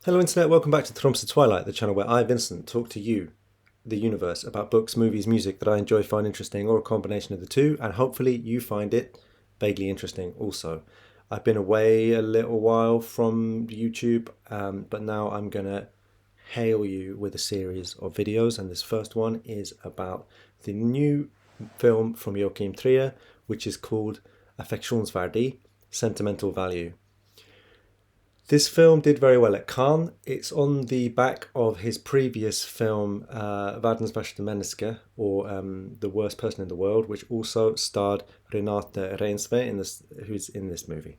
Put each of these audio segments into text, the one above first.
Hello Internet, welcome back to Thrumster Twilight, the channel where I, Vincent, talk to you, the universe, about books, movies, music that I enjoy, find interesting, or a combination of the two, and hopefully you find it vaguely interesting also. I've been away a little while from YouTube, but now I'm going to hail you with a series of videos, and this first one is about the new film from Joachim Trier, which is called Affeksjonsverdi, Sentimental Value. This film did very well at Cannes. It's on the back of his previous film, Världens värsta människa, or The Worst Person in the World, which also starred Renate Reinsve, who's in this movie.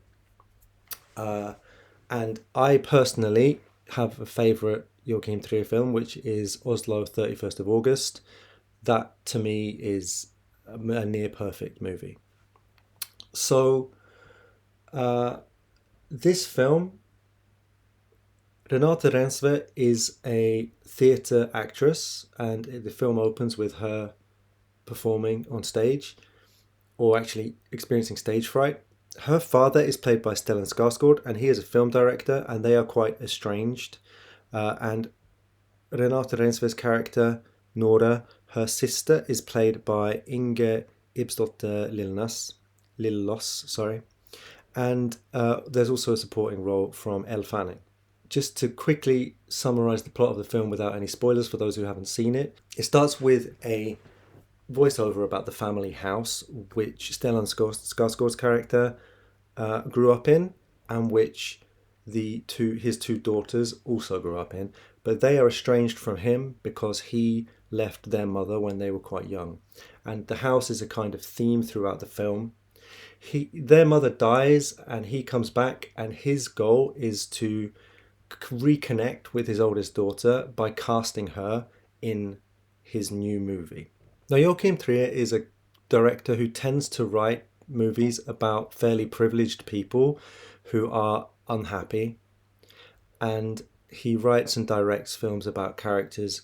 And I personally have a favourite Joachim Trier film, which is Oslo 31st of August. That, to me, is a near perfect movie. So, this film, Renate Reinsve is a theatre actress, and the film opens with her performing on stage, or actually experiencing stage fright. Her father is played by Stellan Skarsgård, and he is a film director, and they are quite estranged. And Renate Reinsve's character, Nora, her sister, is played by Inga Ibsdotter Lilleaas, sorry. And there's also a supporting role from Elle Fanning. Just to quickly summarize the plot of the film without any spoilers for those who haven't seen it, it starts with a voiceover about the family house which Stellan Skarsgård's character grew up in, and which his two daughters also grew up in, but they are estranged from him because he left their mother when they were quite young. And the house is a kind of theme throughout the film. Their mother dies and he comes back, and his goal is to reconnect with his oldest daughter by casting her in his new movie. Now, Joachim Trier is a director who tends to write movies about fairly privileged people who are unhappy, and he writes and directs films about characters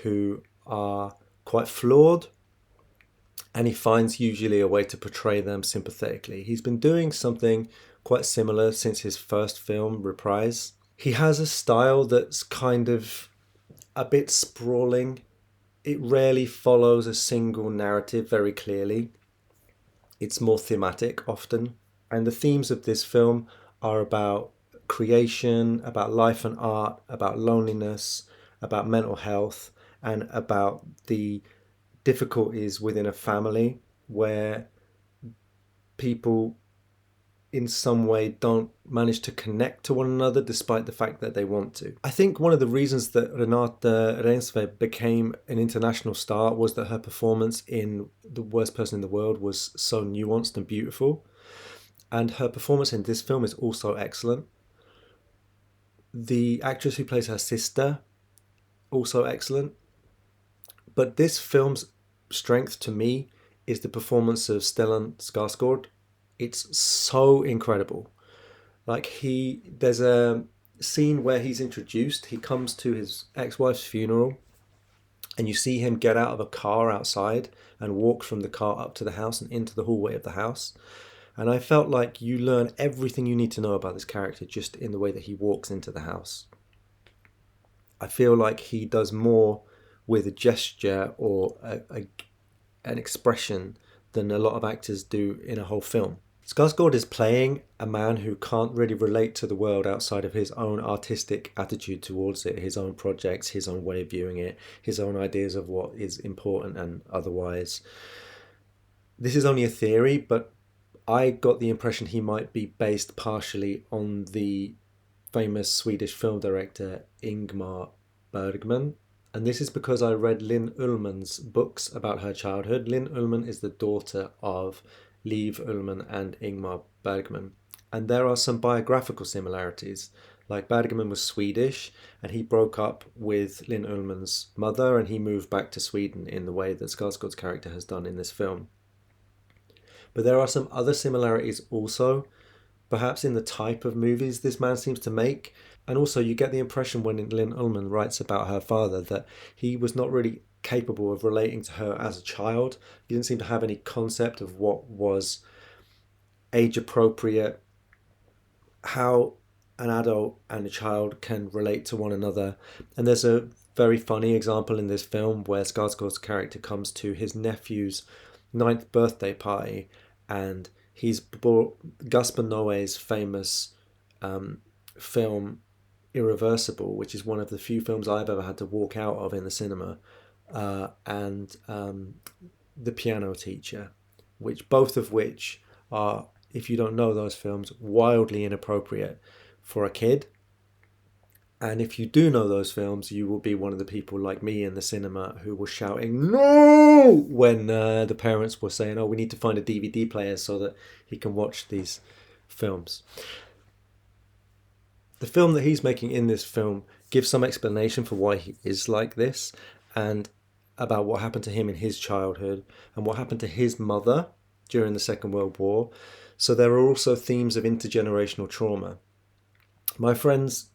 who are quite flawed, and he finds usually a way to portray them sympathetically. He's been doing something quite similar since his first film, Reprise. He has a style that's kind of a bit sprawling. It rarely follows a single narrative very clearly. It's more thematic often. And the themes of this film are about creation, about life and art, about loneliness, about mental health, and about the difficulties within a family where people in some way don't manage to connect to one another despite the fact that they want to. I think one of the reasons that Renate Reinsve became an international star was that her performance in The Worst Person in the World was so nuanced and beautiful. And her performance in this film is also excellent. The actress who plays her sister, also excellent. But this film's strength to me is the performance of Stellan Skarsgård. It's so incredible. There's a scene where he's introduced. He comes to his ex-wife's funeral, and you see him get out of a car outside and walk from the car up to the house and into the hallway of the house. And I felt like you learn everything you need to know about this character just in the way that he walks into the house. I feel like he does more with a gesture or an expression than a lot of actors do in a whole film. Skarsgård is playing a man who can't really relate to the world outside of his own artistic attitude towards it, his own projects, his own way of viewing it, his own ideas of what is important and otherwise. This is only a theory, but I got the impression he might be based partially on the famous Swedish film director Ingmar Bergman. And this is because I read Linn Ullman's books about her childhood. Linn Ullman is the daughter of Liv Ullman and Ingmar Bergman. And there are some biographical similarities. Like, Bergman was Swedish, and he broke up with Linn Ullman's mother, and he moved back to Sweden in the way that Skarsgård's character has done in this film. But there are some other similarities also, perhaps in the type of movies this man seems to make. And also you get the impression when Linn Ullman writes about her father that he was not really capable of relating to her as a child. He didn't seem to have any concept of what was age appropriate, how an adult and a child can relate to one another. And there's a very funny example in this film where Skarsgård's character comes to his nephew's 9th birthday party, and he's brought Gaspar Noé's famous film Irreversible, which is one of the few films I've ever had to walk out of in the cinema, and The Piano Teacher, both of which are, if you don't know those films, wildly inappropriate for a kid. And if you do know those films, you will be one of the people like me in the cinema who was shouting "No!" when the parents were saying, "Oh, we need to find a DVD player so that he can watch these films." The film that he's making in this film gives some explanation for why he is like this, and about what happened to him in his childhood and what happened to his mother during the Second World War. So there are also themes of intergenerational trauma. My friends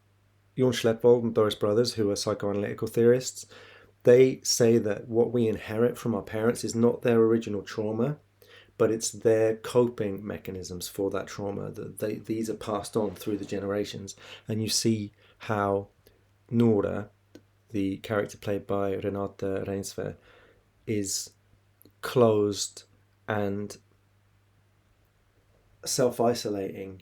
Jon Schleppvold and Doris Brothers, who are psychoanalytical theorists, they say that what we inherit from our parents is not their original trauma, but it's their coping mechanisms for that trauma, that these are passed on through the generations. And you see how Nora, the character played by Renate Reinsve, is closed and self-isolating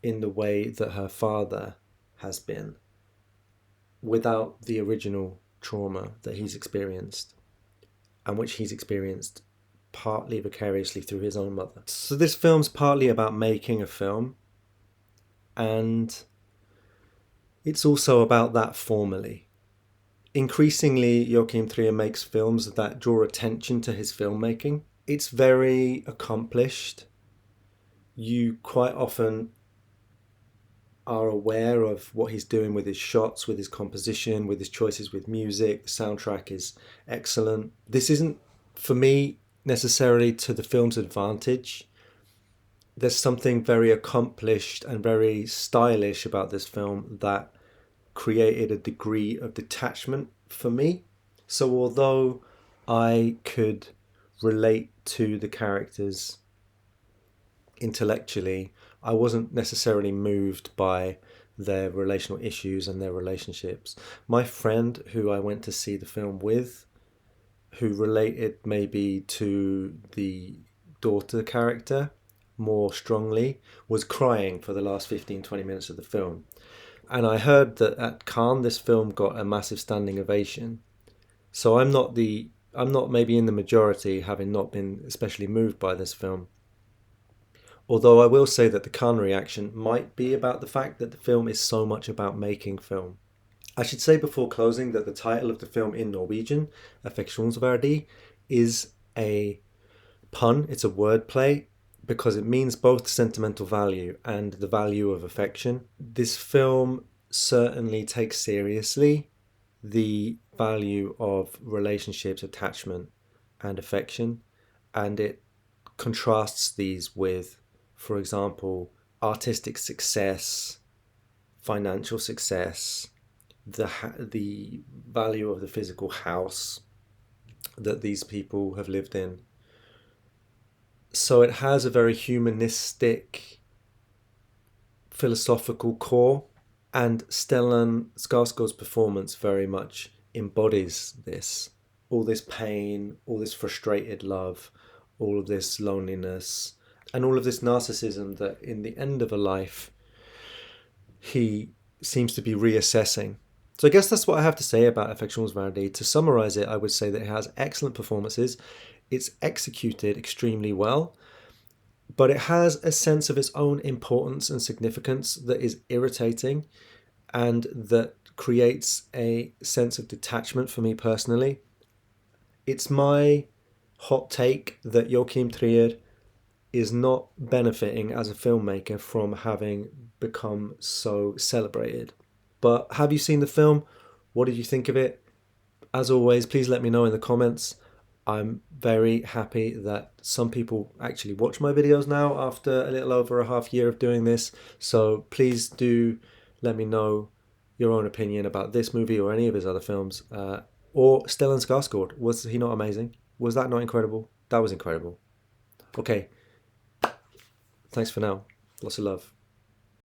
in the way that her father has been, without the original trauma that he's experienced, and which he's experienced partly vicariously through his own mother. So this film's partly about making a film, and it's also about that formally. Increasingly, Joachim Trier makes films that draw attention to his filmmaking. It's very accomplished. You quite often are aware of what he's doing with his shots, with his composition, with his choices with music. The soundtrack is excellent. This isn't, for me, necessarily to the film's advantage. There's something very accomplished and very stylish about this film that created a degree of detachment for me. So although I could relate to the characters intellectually, I wasn't necessarily moved by their relational issues and their relationships. My friend who I went to see the film with, who related maybe to the daughter character more strongly, was crying for the last 15-20 minutes of the film. And I heard that at Cannes this film got a massive standing ovation. So I'm not maybe in the majority, having not been especially moved by this film. Although I will say that the Cannes reaction might be about the fact that the film is so much about making film. I should say before closing that the title of the film in Norwegian, Affeksjonsverdi, is a pun, it's a wordplay, because it means both sentimental value and the value of affection. This film certainly takes seriously the value of relationships, attachment, and affection, and it contrasts these with, for example, artistic success, financial success, the value of the physical house that these people have lived in. So it has a very humanistic, philosophical core, and Stellan Skarsgård's performance very much embodies this. All this pain, all this frustrated love, all of this loneliness, and all of this narcissism that in the end of a life he seems to be reassessing. So I guess that's what I have to say about Affeksjonsverdi. To summarize it, I would say that it has excellent performances. It's executed extremely well, but it has a sense of its own importance and significance that is irritating and that creates a sense of detachment for me personally. It's my hot take that Joachim Trier is not benefiting as a filmmaker from having become so celebrated. But have you seen the film? What did you think of it? As always, please let me know in the comments. I'm very happy that some people actually watch my videos now after a little over a half year of doing this. So please do let me know your own opinion about this movie or any of his other films. Or Stellan Skarsgård. Was he not amazing? Was that not incredible? That was incredible. Okay. Thanks for now. Lots of love.